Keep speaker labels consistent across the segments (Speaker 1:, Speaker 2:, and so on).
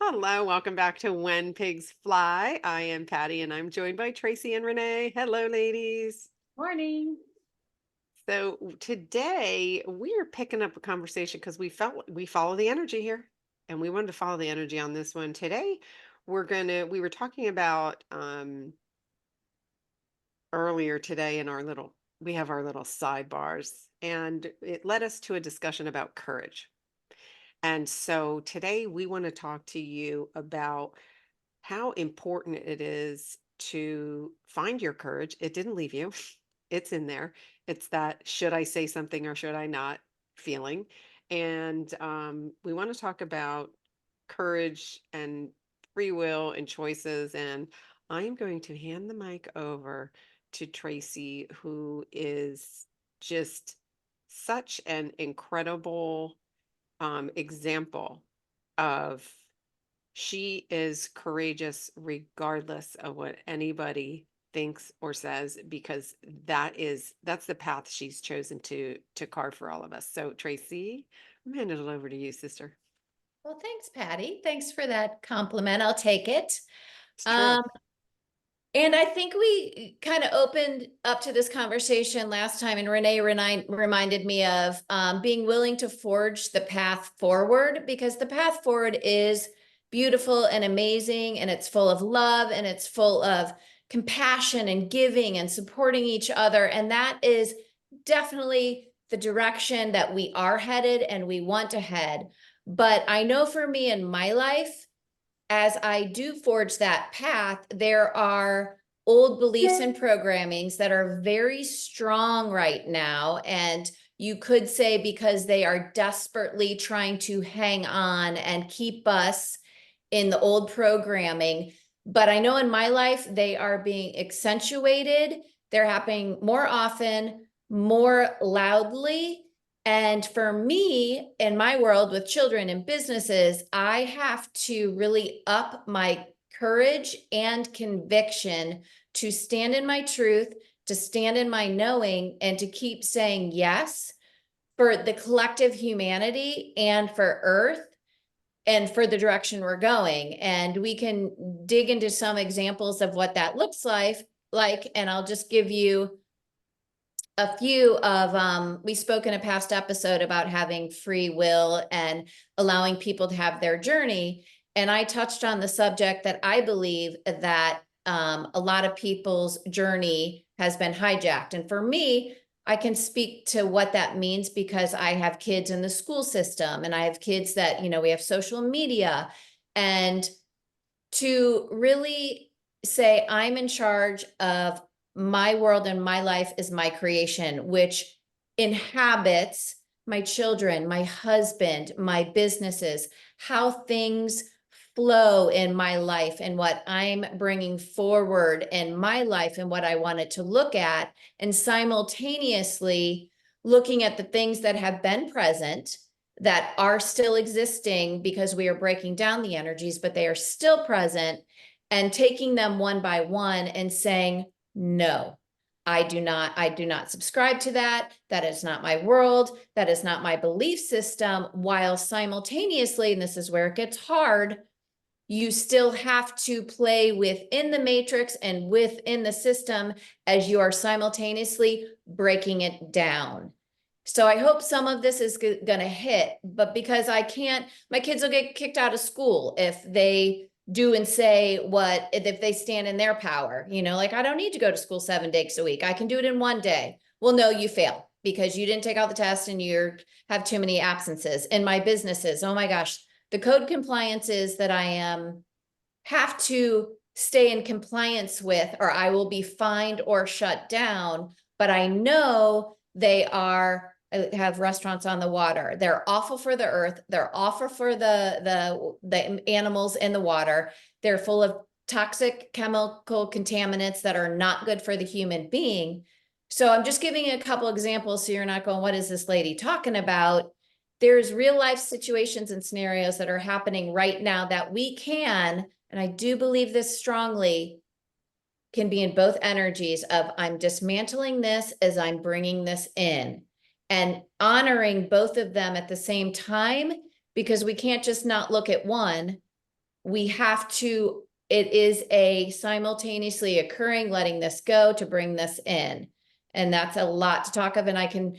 Speaker 1: Hello, welcome back to When Pigs Fly. I am Patty and I'm joined by Tracy and Renee. Hello, ladies.
Speaker 2: Morning.
Speaker 1: So today we are picking up a conversation because we felt we follow the energy here and we wanted to follow the energy on this one. Today we were talking about earlier today in our little we have our little sidebars and it led us to a discussion about courage. And so today we want to talk to you about how important it is to find your courage. It didn't leave you. It's in there. It's that should I say something or should I not feeling. And we want to talk about courage and free will and choices. And I am going to hand the mic over to Tracy, who is just such an incredible example of she is courageous regardless of what anybody thinks or says because that's the path she's chosen to carve for all of us. So Tracy, I'm handing it over to you, sister.
Speaker 2: Well, thanks, Patty. Thanks for that compliment. I'll take it.
Speaker 1: It's true.
Speaker 2: Um, and I think we kind of opened up to this conversation last time, and Renee reminded me of being willing to forge the path forward, because the path forward is beautiful and amazing, and it's full of love, and it's full of compassion and giving and supporting each other. And that is definitely the direction that we are headed and we want to head. But I know for me in my life, as I do forge that path, there are old beliefs and programmings that are very strong right now. And you could say because they are desperately trying to hang on and keep us in the old programming. But I know in my life, they are being accentuated. They're happening more often, more loudly. And for me, in my world with children and businesses, I have to really up my courage and conviction to stand in my truth, to stand in my knowing, and to keep saying yes for the collective humanity and for Earth and for the direction we're going. And we can dig into some examples of what that looks like, and I'll just give you a few of we spoke in a past episode about having free will and allowing people to have their journey, and I touched on the subject that I believe that a lot of people's journey has been hijacked. And for me, I can speak to what that means because I have kids in the school system, and I have kids that, we have social media, and to really say I'm in charge of my world and my life is my creation, which inhabits my children, my husband, my businesses, how things flow in my life and what I'm bringing forward in my life and what I wanted to look at, and simultaneously looking at the things that have been present that are still existing because we are breaking down the energies, but they are still present, and taking them one by one and saying, no, I do not subscribe to that. That is not my world. That is not my belief system. While simultaneously, and this is where it gets hard, you still have to play within the matrix and within the system as you are simultaneously breaking it down. So I hope some of this is going to hit, but because I can't, my kids will get kicked out of school if they do and say if they stand in their power, like I don't need to go to school 7 days a week. I can do it in one day. Well, no, you fail because you didn't take out the test and you have too many absences. In my businesses, oh my gosh, the code compliances that I have to stay in compliance with, or I will be fined or shut down. But I know they have restaurants on the water. They're awful for the earth. They're awful for the animals in the water. They're full of toxic chemical contaminants that are not good for the human being. So I'm just giving you a couple examples so you're not going, what is this lady talking about? There's real life situations and scenarios that are happening right now that we can, and I do believe this strongly, can be in both energies of I'm dismantling this as I'm bringing this in, and honoring both of them at the same time, because we can't just not look at one it is a simultaneously occurring, letting this go to bring this in. And that's a lot to talk of. And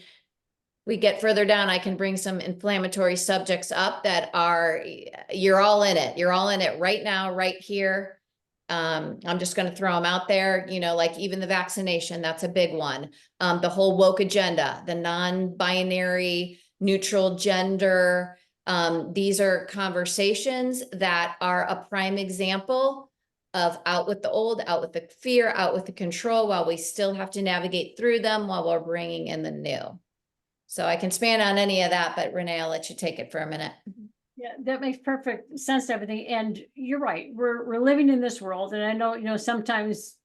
Speaker 2: we get further down, I can bring some inflammatory subjects up that are, you're all in it. You're all in it right now, right here. I'm just going to throw them out there, like even the vaccination, that's a big one. The whole woke agenda, the non-binary, neutral gender. These are conversations that are a prime example of out with the old, out with the fear, out with the control, while we still have to navigate through them while we're bringing in the new. So I can span on any of that, but Renee, I'll let you take it for a minute.
Speaker 3: Yeah, that makes perfect sense to everything. And you're right. We're living in this world. And I know, sometimes,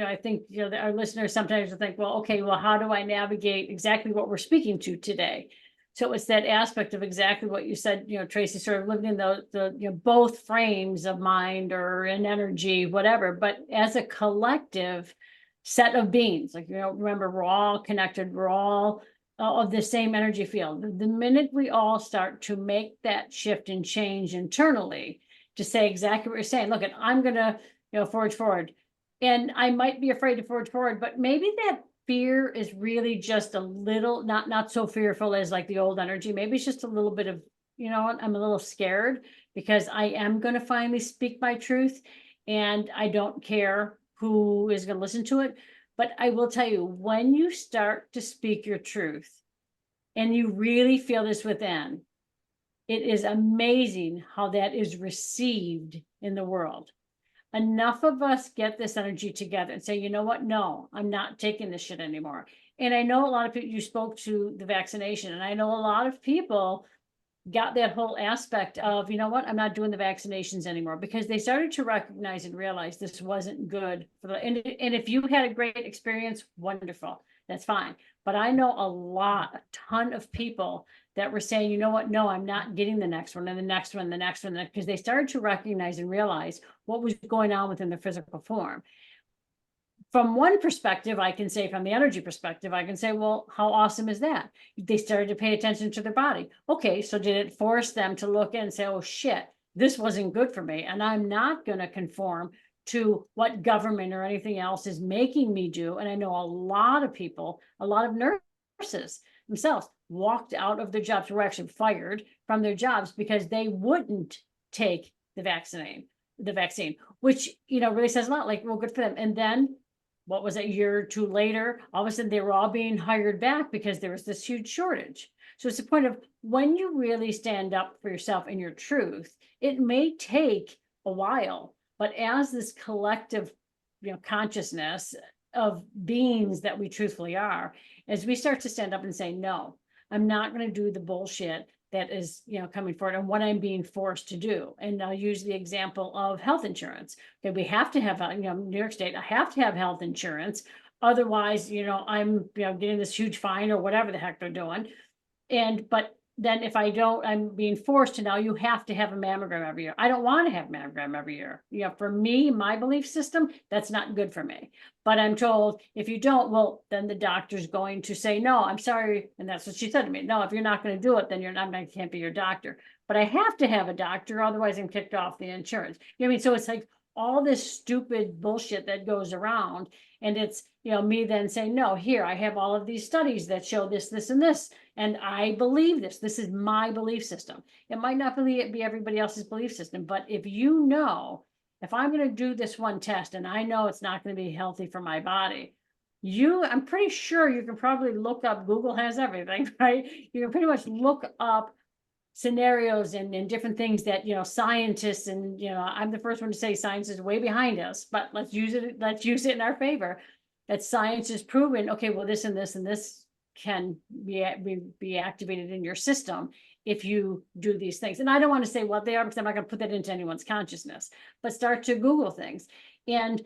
Speaker 3: I think, our listeners sometimes will think, well, okay, well, how do I navigate exactly what we're speaking to today? So it's that aspect of exactly what you said, Tracy, sort of living in the both frames of mind or in energy, whatever, but as a collective set of beings, like, remember, we're all connected, we're all of the same energy field. The minute we all start to make that shift and change internally to say exactly what you're saying, look, I'm gonna, forge forward. And I might be afraid to forge forward, but maybe that fear is really just a little, not so fearful as like the old energy. Maybe it's just a little bit of, I'm a little scared because I am going to finally speak my truth and I don't care who is going to listen to it. But I will tell you, when you start to speak your truth and you really feel this within, it is amazing how that is received in the world. Enough of us get this energy together and say, you know what? No, I'm not taking this shit anymore. And I know a lot of people, you spoke to the vaccination, and I know a lot of people got that whole aspect of, you know what, I'm not doing the vaccinations anymore, because they started to recognize and realize this wasn't good for the, and if you had a great experience, wonderful, that's fine. But I know a ton of people that were saying, you know what, no, I'm not getting the next one and the next one, the next one, because they started to recognize and realize what was going on within their physical form. From one perspective, I can say, from the energy perspective, I can say, well, how awesome is that? They started to pay attention to their body. Okay, so did it force them to look and say, oh shit, this wasn't good for me, and I'm not going to conform to what government or anything else is making me do? And I know a lot of people, a lot of nurses themselves walked out of their jobs, were actually fired from their jobs because they wouldn't take the vaccine, which, really says a lot. Like, well, good for them. And then what was it, a year or two later, all of a sudden they were all being hired back because there was this huge shortage. So it's the point of, when you really stand up for yourself and your truth, it may take a while, but as this collective, consciousness of beings that we truthfully are, as we start to stand up and say, no, I'm not going to do the bullshit that is, coming forward and what I'm being forced to do. And I'll use the example of health insurance. Okay, we have to have, New York State, I have to have health insurance. Otherwise, I'm, getting this huge fine or whatever the heck they're doing. But then if I don't, I'm being forced to, now you have to have a mammogram every year. I don't want to have a mammogram every year. For me, my belief system, that's not good for me. But I'm told, if you don't, well, then the doctor's going to say, no, I'm sorry. And that's what she said to me. No, if you're not going to do it, then I can't be your doctor. But I have to have a doctor, otherwise I'm kicked off the insurance. So it's like all this stupid bullshit that goes around. And it's, me then saying, no, here, I have all of these studies that show this, this, and this. And I believe this. This is my belief system. It might not be everybody else's belief system, but if I'm going to do this one test and I know it's not going to be healthy for my body, I'm pretty sure you can probably look up, Google has everything, right? You can pretty much look up scenarios and different things that, scientists, and, I'm the first one to say science is way behind us, but let's use it in our favor. That science is proven, okay, well, this and this and this can be activated in your system if you do these things. And I don't want to say what they are, because I'm not going to put that into anyone's consciousness, but start to Google things and,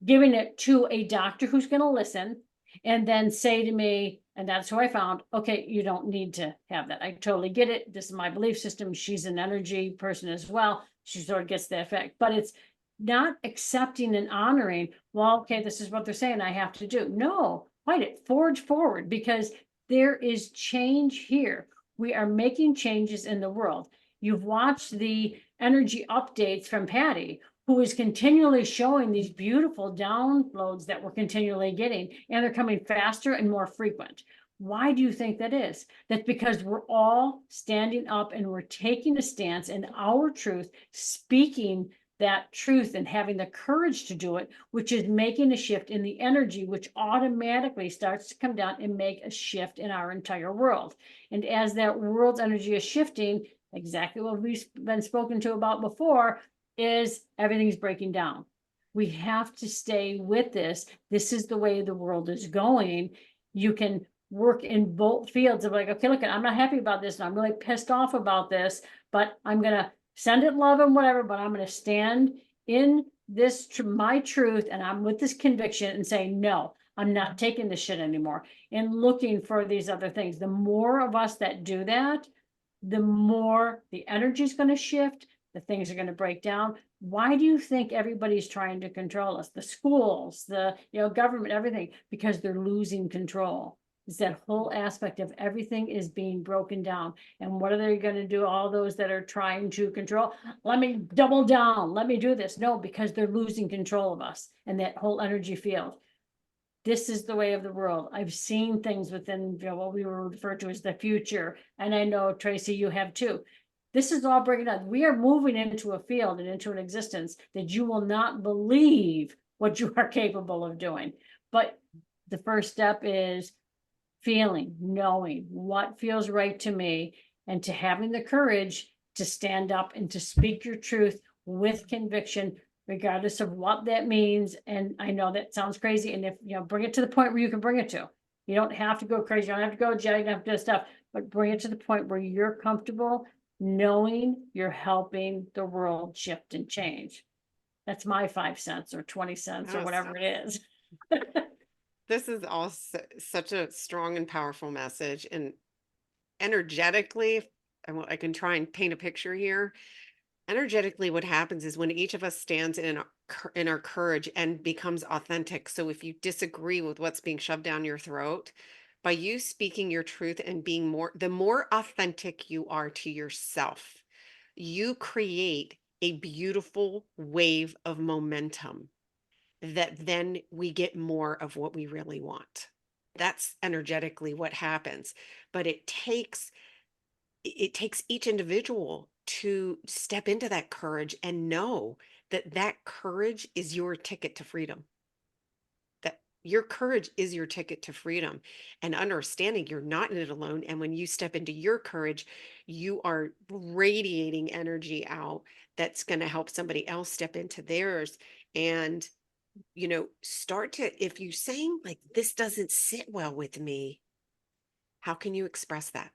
Speaker 3: giving it to a doctor who's going to listen, and then say to me, and that's who I found, okay, you don't need to have that. I totally get it. This is my belief system. She's an energy person as well. She sort of gets the effect, but it's not accepting and honoring, well, okay, this is what they're saying I have to do. No, fight it, forge forward, because there is change here. We are making changes in the world. You've watched the energy updates from Patty, who is continually showing these beautiful downloads that we're continually getting, and they're coming faster and more frequent. Why do you think that is? That's because we're all standing up and we're taking a stance in our truth, speaking that truth and having the courage to do it, which is making a shift in the energy, which automatically starts to come down and make a shift in our entire world. And as that world's energy is shifting, exactly what we've been spoken to about before, is everything's breaking down. We have to stay with this. This is the way the world is going. You can work in both fields of like, okay, look, I'm not happy about this, and I'm really pissed off about this, but I'm gonna send it love and whatever, but I'm gonna stand in this my truth, and I'm with this conviction and say, no, I'm not taking this shit anymore, and looking for these other things. The more of us that do that, the more the energy is going to shift, the things are going to break down. Why do you think everybody's trying to control us? The schools, the government, everything, because they're losing control. It's that whole aspect of everything is being broken down. And what are they going to do? All those that are trying to control, let me double down, let me do this. No, because they're losing control of us and that whole energy field. This is the way of the world. I've seen things within what we were referred to as the future. And I know, Tracy, you have too. This is all breaking down. We are moving into a field and into an existence that you will not believe what you are capable of doing. But the first step is feeling, knowing what feels right to me, and to having the courage to stand up and to speak your truth with conviction, regardless of what that means. And I know that sounds crazy. And if bring it to the point where you can bring it to. You don't have to go crazy. You don't have to go jail. You don't have to do stuff, but bring it to the point where you're comfortable knowing you're helping the world shift and change. That's my 5 cents or 20 cents or whatever it is.
Speaker 1: This is also such a strong and powerful message. And energetically, I can try and paint a picture here. Energetically, what happens is when each of us stands in our courage and becomes authentic. So if you disagree with what's being shoved down your throat, by you speaking your truth and being the more authentic you are to yourself, you create a beautiful wave of momentum that then we get more of what we really want. That's energetically what happens. But it takes each individual to step into that courage and know that that courage is your ticket to freedom. That your courage is your ticket to freedom, and understanding you're not in it alone. And when you step into your courage, you are radiating energy out that's going to help somebody else step into theirs. And start to, if you're saying like, this doesn't sit well with me, how can you express that?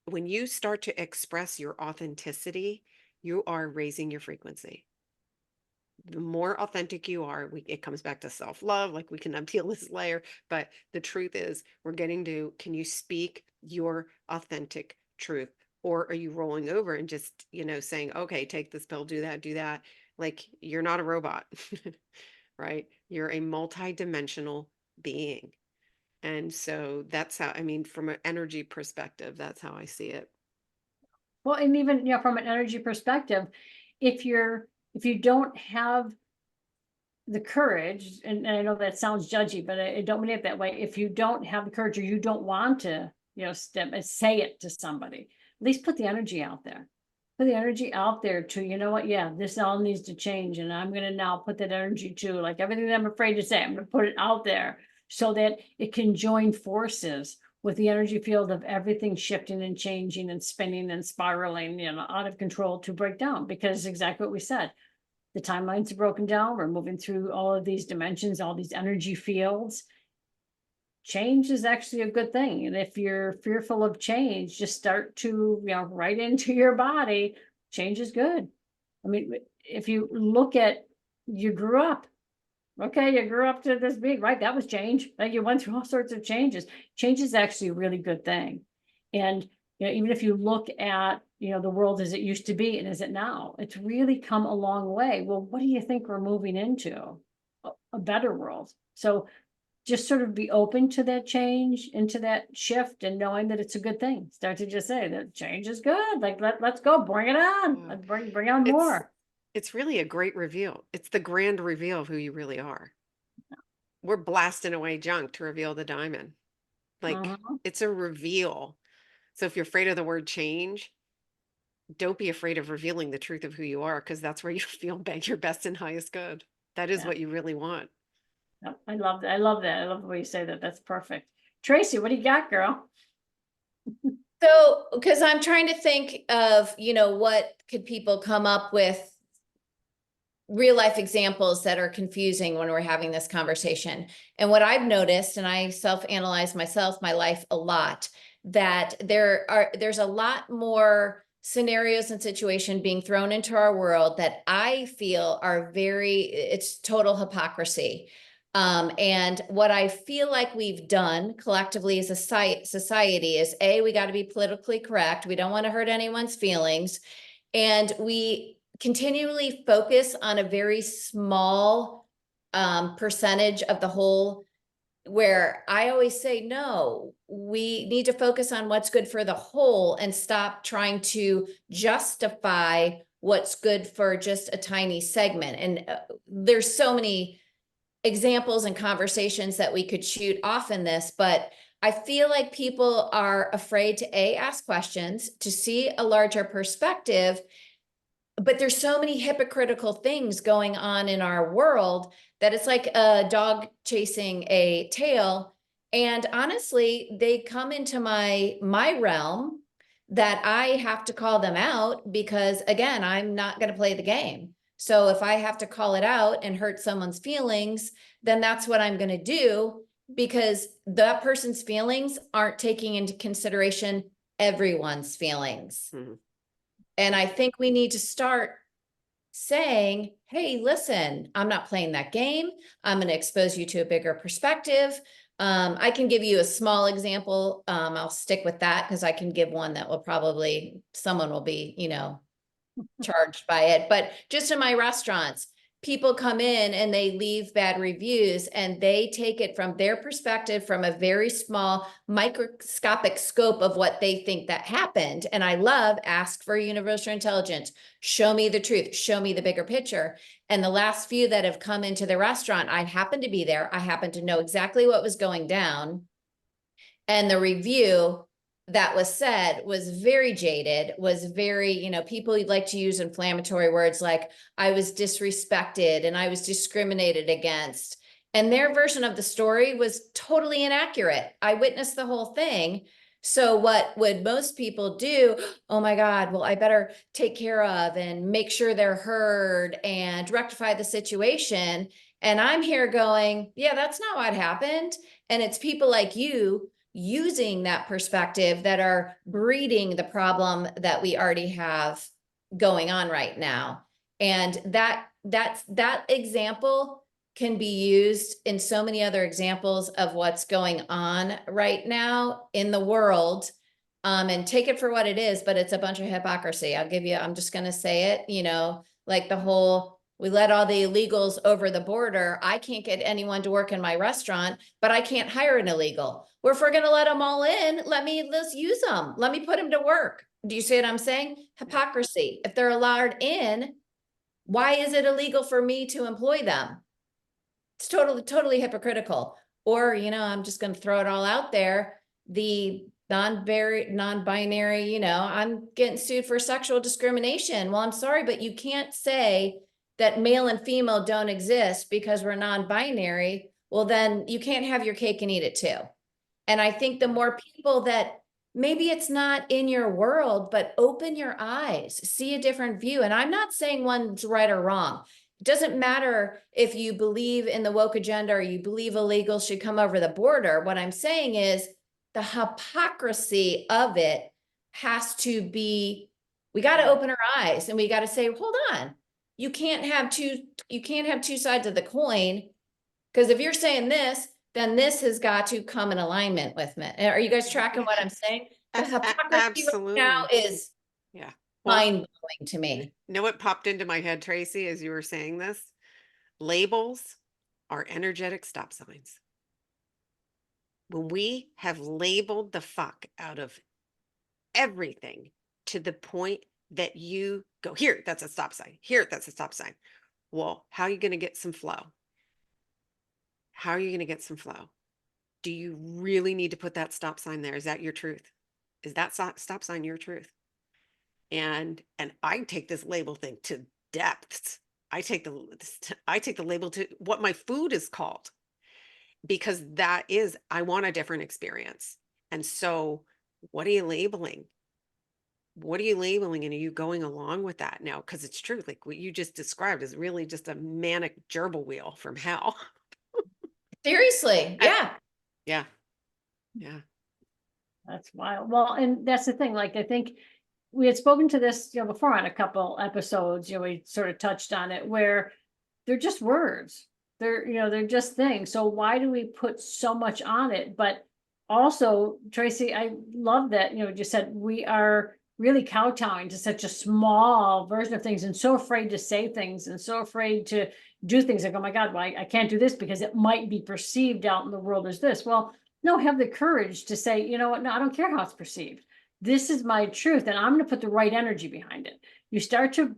Speaker 1: When you start to express your authenticity, you are raising your frequency. The more authentic you are, it comes back to self-love, like we can unpeel this layer, but the truth is can you speak your authentic truth? Or are you rolling over and just, saying, okay, take this pill, do that. Like, you're not a robot, right? You're a multi-dimensional being. And so that's how, from an energy perspective, that's how I see it.
Speaker 3: Well, and even from an energy perspective, if you don't have the courage, and I know that sounds judgy, but I don't mean it that way. If you don't have the courage, or you don't want to, step and say it to somebody, at least put the energy out there. Put the energy out there to, you know what, yeah, this all needs to change. And I'm going to now put that energy to, like, everything that I'm afraid to say, I'm going to put it out there so that it can join forces with the energy field of everything shifting and changing and spinning and spiraling, out of control, to break down. Because exactly what we said, the timelines are broken down. We're moving through all of these dimensions, all these energy fields. Change is actually a good thing. And if you're fearful of change, just start to, right into your body. Change is good. I mean, if you look at, you grew up, okay, you grew up to this big, right? That was change. Like, you went through all sorts of changes. Change is actually a really good thing. And even if you look at, the world as it used to be and as it now, it's really come a long way. Well, what do you think we're moving into? A better world. So just sort of be open to that change, into that shift, and knowing that it's a good thing. Start to just say that change is good. Like, let's go, bring it on.
Speaker 1: Yeah.
Speaker 3: Let's bring on
Speaker 1: It's
Speaker 3: more.
Speaker 1: it's really a great reveal. It's the grand reveal of who you really are. We're blasting away junk to reveal the diamond. Like,
Speaker 3: Uh-huh.
Speaker 1: it's a reveal. So if you're afraid of the word change, don't be afraid of revealing the truth of who you are, because that's where you feel your best and highest good. That is
Speaker 3: Yeah.
Speaker 1: what you really want.
Speaker 3: Yep, I love that. I love that. I love the way you say that. That's perfect. Tracy, what do you got, girl?
Speaker 2: So, because I'm trying to think of, what could people come up with real life examples that are confusing when we're having this conversation. And what I've noticed, and I self-analyze myself, my life a lot, that there's a lot more scenarios and situation being thrown into our world that I feel are it's total hypocrisy. And what I feel like we've done collectively as a society is we got to be politically correct. We don't want to hurt anyone's feelings. And we continually focus on a very small percentage of the whole, where I always say, no, we need to focus on what's good for the whole and stop trying to justify what's good for just a tiny segment. And there's so many examples and conversations that we could shoot off in this, but I feel like people are afraid to ask questions, to see a larger perspective, but there's so many hypocritical things going on in our world that it's like a dog chasing a tail. And honestly, they come into my realm that I have to call them out, because again, I'm not going to play the game. So if I have to call it out and hurt someone's feelings, then that's what I'm going to do, because that person's feelings aren't taking into consideration everyone's feelings.
Speaker 1: Mhm.
Speaker 2: And I think we need to start saying, hey, listen, I'm not playing that game. I'm going to expose you to a bigger perspective. I can give you a small example. I'll stick with that because I can give one that will probably, someone will be, charged by it. But just in my restaurants, people come in and they leave bad reviews, and they take it from their perspective, from a very small microscopic scope of what they think that happened. And I love ask for universal intelligence. Show me the truth. Show me the bigger picture. And the last few that have come into the restaurant, I happen to be there. I happen to know exactly what was going down. And the review that was said was very jaded, was very, people like to use inflammatory words like, I was disrespected and I was discriminated against. And their version of the story was totally inaccurate. I witnessed the whole thing. So what would most people do? Oh my God, well, I better take care of and make sure they're heard and rectify the situation. And I'm here going, yeah, that's not what happened. And it's people like you using that perspective that are breeding the problem that we already have going on right now. And that example can be used in so many other examples of what's going on right now in the world. And take it for what it is, but it's a bunch of hypocrisy. I'm just going to say it, like the whole, we let all the illegals over the border. I can't get anyone to work in my restaurant, but I can't hire an illegal. Well, if we're going to let them all in, let's use them. Let me put them to work. Do you see what I'm saying? Hypocrisy. If they're allowed in, why is it illegal for me to employ them? It's totally hypocritical. Or, I'm just going to throw it all out there. The non-binary, I'm getting sued for sexual discrimination. Well, I'm sorry, but you can't say that male and female don't exist because we're non-binary. Well, then you can't have your cake and eat it too. And I think the more people that maybe it's not in your world, but open your eyes, see a different view. And I'm not saying one's right or wrong. It doesn't matter if you believe in the woke agenda or you believe illegals should come over the border. What I'm saying is the hypocrisy of it has to be, we got to open our eyes and we got to say, hold on, you can't have two sides of the coin. Because if you're saying this, then this has got to come in alignment with me. Are you guys tracking what I'm saying? The hypocrisy right now
Speaker 1: Absolutely.
Speaker 2: is
Speaker 1: Yeah. Well,
Speaker 2: mind-blowing to me.
Speaker 1: know what popped into my head, Tracy, as you were saying this? Labels are energetic stop signs. when we have labeled the fuck out of everything to the point that you go, here, that's a stop sign. Here, that's a stop sign. Well, how are you going to get some flow? How are you going to get some flow? Do you really need to put that stop sign there? Is that your truth? Is that stop sign your truth? And I take this label thing to depths. I take the label to what my food is called, because that is, I want a different experience. And so what are you labeling? What are you labeling? And are you going along with that now? Because it's true. Like what you just described is really just a manic gerbil wheel from hell.
Speaker 2: Seriously. Yeah.
Speaker 1: Yeah. Yeah.
Speaker 3: That's wild. Well, and that's the thing, like, I think we had spoken to this, before on a couple episodes, we sort of touched on it, where they're just words. They're just things. So why do we put so much on it? But also, Tracy, I love that, you said we are really kowtowing to such a small version of things and so afraid to say things and so afraid to do things like, oh my God, well, I can't do this because it might be perceived out in the world as this. Well, no, have the courage to say, you know what, no, I don't care how it's perceived. This is my truth, and I'm going to put the right energy behind it. You start to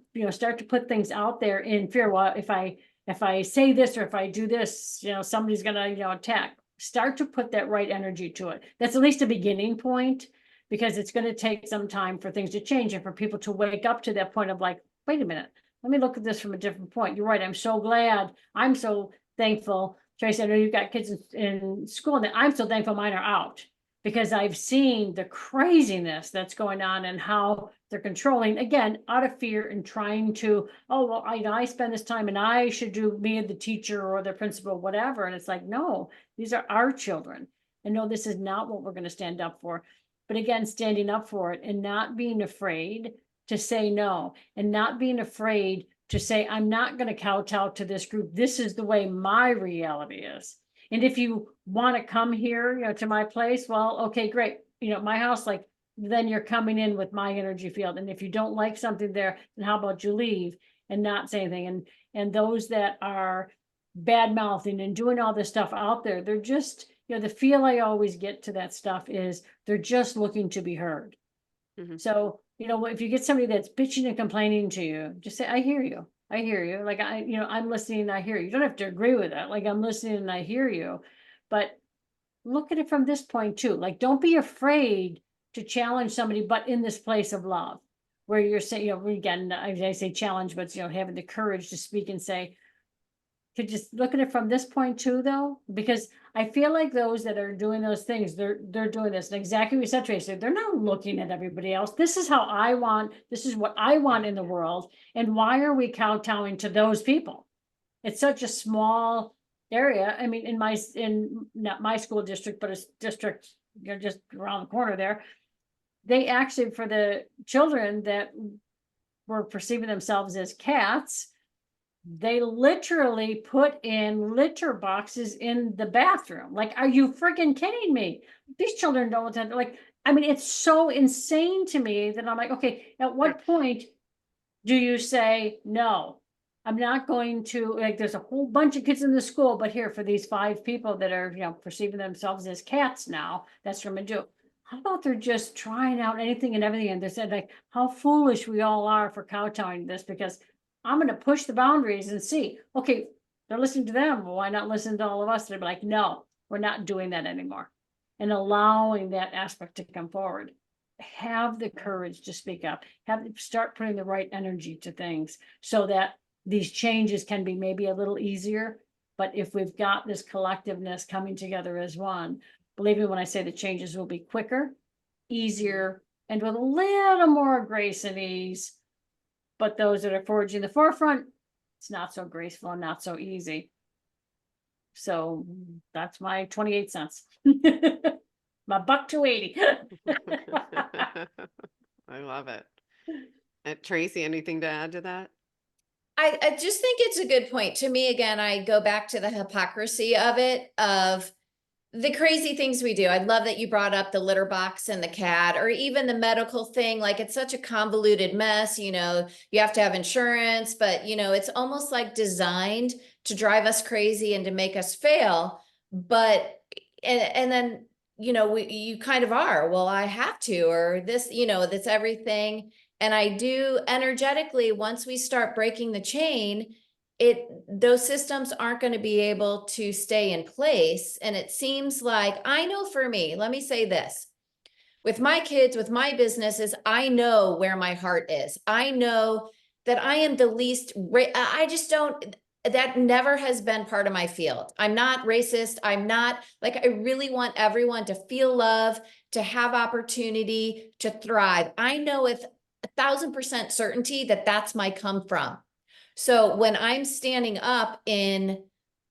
Speaker 3: put things out there in fear. Well, if I say this or if I do this, somebody's going to, attack. Start to put that right energy to it. That's at least a beginning point, because it's going to take some time for things to change and for people to wake up to that point of like, wait a minute, let me look at this from a different point. You're right. I'm so glad. I'm so thankful. Tracy, I know you've got kids in school, and I'm so thankful mine are out, because I've seen the craziness that's going on and how they're controlling, again, out of fear and trying to, oh, well, I spend this time and I should do me the teacher or the principal, whatever. And it's like, no, these are our children. And no, this is not what we're going to stand up for. But again, standing up for it and not being afraid to say no, and not being afraid to say, I'm not going to kowtow to this group. This is the way my reality is. And if you want to come here, to my place, well, okay, great. My house, like, then you're coming in with my energy field. And if you don't like something there, then how about you leave and not say anything? And those that are bad mouthing and doing all this stuff out there, they're just, the feel I always get to that stuff is they're just looking to be heard.
Speaker 1: Mhm.
Speaker 3: So, if you get somebody that's bitching and complaining to you, just say, I hear you. I hear you. Like, I'm listening and I hear you. You don't have to agree with that. Like, I'm listening and I hear you. But look at it from this point too. Like, don't be afraid to challenge somebody, but in this place of love, where you're saying, again, I say challenge, but, having the courage to speak and say, to just look at it from this point too, though, because I feel like those that are doing those things, they're doing this. And exactly what you said, Tracy, they're not looking at everybody else. This is this is what I want in the world. And why are we kowtowing to those people? It's such a small area. I mean, in not my school district, but a district, just around the corner there, they actually, for the children that were perceiving themselves as cats, they literally put in litter boxes in the bathroom. Like, are you freaking kidding me? These children don't like, I mean, it's so insane to me that I'm like, okay, at what point do you say, no, I'm not going to, like, there's a whole bunch of kids in the school, but here for these 5 people that are, perceiving themselves as cats now, that's from a Jew. How about they're just trying out anything and everything? And they said, like, how foolish we all are for kowtowing this, because I'm going to push the boundaries and see, okay, they're listening to them. Well, why not listen to all of us? They'd be like, no, we're not doing that anymore. And allowing that aspect to come forward. Have the courage to speak up, start putting the right energy to things so that these changes can be maybe a little easier. But if we've got this collectiveness coming together as one, believe me when I say the changes will be quicker, easier, and with a little more grace and ease. But those that are forging the forefront, it's not so graceful and not so easy. So that's my 28 cents. My $1.280.
Speaker 1: I love it. Tracy, anything to add to that?
Speaker 2: I just think it's a good point. To me, again, I go back to the hypocrisy of it, of the crazy things we do. I love that you brought up the litter box and the cat, or even the medical thing. Like, it's such a convoluted mess. You have to have insurance, but it's almost like designed to drive us crazy and to make us fail. But and then, you kind of are, well, I have to, or this, that's everything. And I do energetically, once we start breaking the chain, those systems aren't going to be able to stay in place. And it seems like, I know for me, let me say this, with my kids, with my businesses, I know where my heart is. I know that I am the least, I just don't, that never has been part of my field. I'm not racist. I'm not like, I really want everyone to feel love, to have opportunity, to thrive. I know with 1,000% certainty that that's my come from. So when I'm standing up in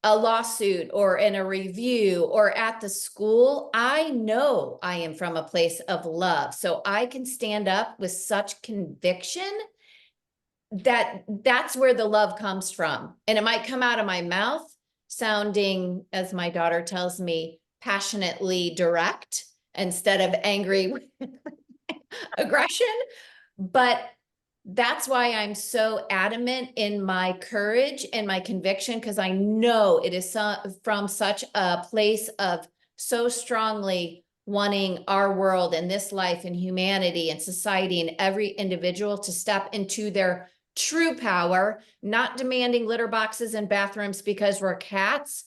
Speaker 2: a lawsuit or in a review or at the school, I know I am from a place of love. So I can stand up with such conviction that that's where the love comes from. And it might come out of my mouth sounding, as my daughter tells me, passionately direct instead of angry aggression. But that's why I'm so adamant in my courage and my conviction, because I know it is from such a place of so strongly wanting our world and this life and humanity and society and every individual to step into their true power, not demanding litter boxes and bathrooms because we're cats.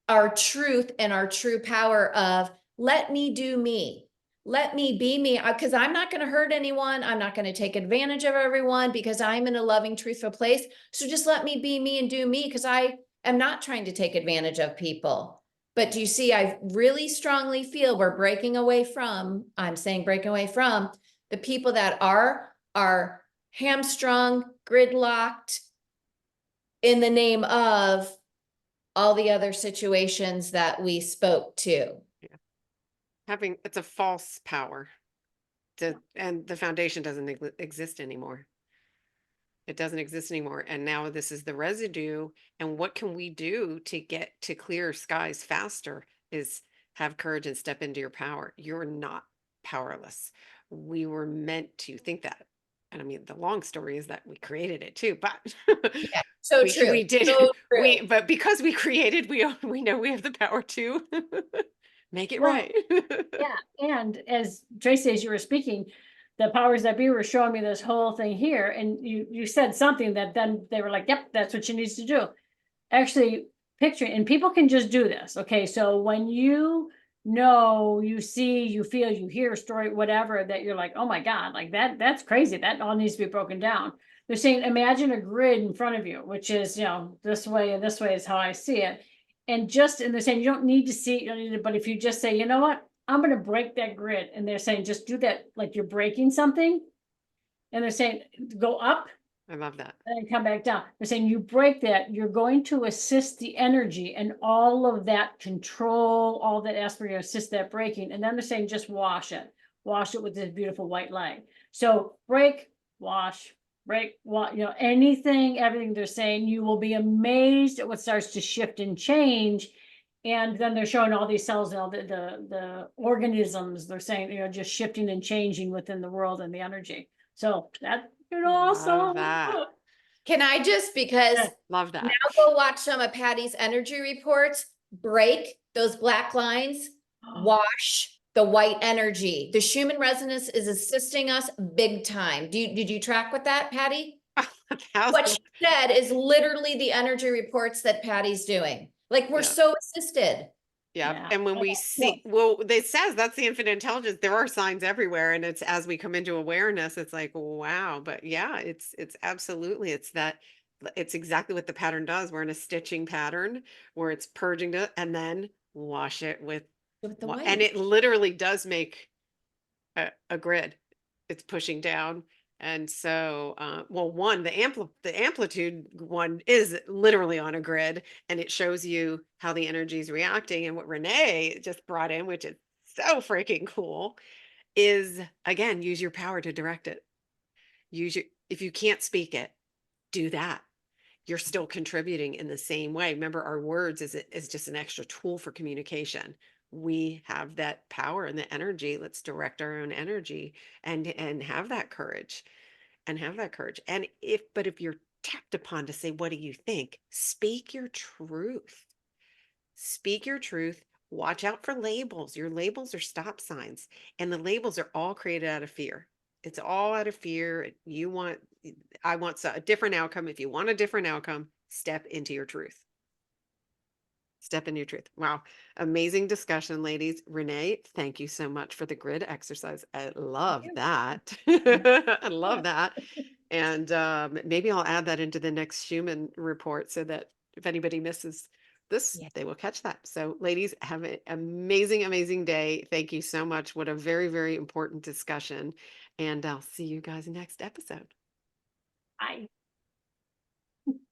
Speaker 2: Our truth and our true power of let me do me. Let me be me, because I'm not going to hurt anyone. I'm not going to take advantage of everyone because I'm in a loving, truthful place. So just let me be me and do me, because I am not trying to take advantage of people. But do you see, I really strongly feel we're breaking away from, I'm saying breaking away from the people that are hamstrung, gridlocked in the name of all the other situations that we spoke to.
Speaker 1: It's a false power. And the foundation doesn't exist anymore. It doesn't exist anymore. And now this is the residue. And what can we do to get to clear skies faster is have courage and step into your power. You're not powerless. We were meant to think that. And I mean, the long story is that we created it too, but
Speaker 2: Yeah, so true.
Speaker 1: we did,
Speaker 2: So true.
Speaker 1: but because we created, we know we have the power to make it
Speaker 3: Well,
Speaker 1: right.
Speaker 3: yeah, and as Tracy, as you were speaking, the powers that be were showing me this whole thing here, and you said something that then they were like, "Yep, that's what she needs to do." Actually, picturing, and people can just do this. Okay, so when you know, you see, you feel, you hear a story, whatever, that you're like, "Oh my God, like that's crazy. That all needs to be broken down." They're saying, imagine a grid in front of you, which is, this way and this way is how I see it. And they're saying you don't need to see it, you don't need it, but if you just say, you know what, I'm going to break that grid, and they're saying just do that like you're breaking something, and they're saying go up
Speaker 1: I love that.
Speaker 3: and then come back down. They're saying you break that, you're going to assist the energy and all of that control, all that aspect, assist that breaking. And then they're saying just wash it with this beautiful white light. So break, wash, break, anything, everything they're saying, you will be amazed at what starts to shift and change. And then they're showing all these cells and all the organisms, they're saying, just shifting and changing within the world and the energy. So that,
Speaker 1: Love that.
Speaker 2: Can I just, because
Speaker 1: Love that.
Speaker 2: now go watch some of Patty's energy reports, break those black lines, wash the white energy. The Schumann resonance is assisting us big time. Did you track with that, Patty? What she said is literally the energy reports that Patty's doing. Like, we're so assisted.
Speaker 1: Yeah. And when we see, it says that's the infinite intelligence. There are signs everywhere. And it's as we come into awareness, it's like, wow. But yeah, it's absolutely, it's exactly what the pattern does. We're in a stitching pattern where it's purging and then wash it with
Speaker 2: the white.
Speaker 1: And it literally does make a grid. It's pushing down. And so, the amplitude one is literally on a grid, and it shows you how the energy is reacting. And what Renee just brought in, which is so freaking cool, is again, use your power to direct it. If you can't speak it, do that. You're still contributing in the same way. Remember, our words is just an extra tool for communication. We have that power and the energy. Let's direct our own energy and have that courage but if you're tapped upon to say, what do you think? Speak your truth. Speak your truth. Watch out for labels. Your labels are stop signs, and the labels are all created out of fear. It's all out of fear. I want a different outcome. If you want a different outcome, step into your truth. Step in your truth. Wow. Amazing discussion, ladies. Renee, thank you so much for the grid exercise. I love
Speaker 3: Yeah.
Speaker 1: that. I love that. And maybe I'll add that into the next Schumann report so that if anybody misses this,
Speaker 2: Yeah.
Speaker 1: they will catch that. So, ladies, have an amazing, amazing day. Thank you so much. What a very, very important discussion. And I'll see you guys next episode.
Speaker 3: I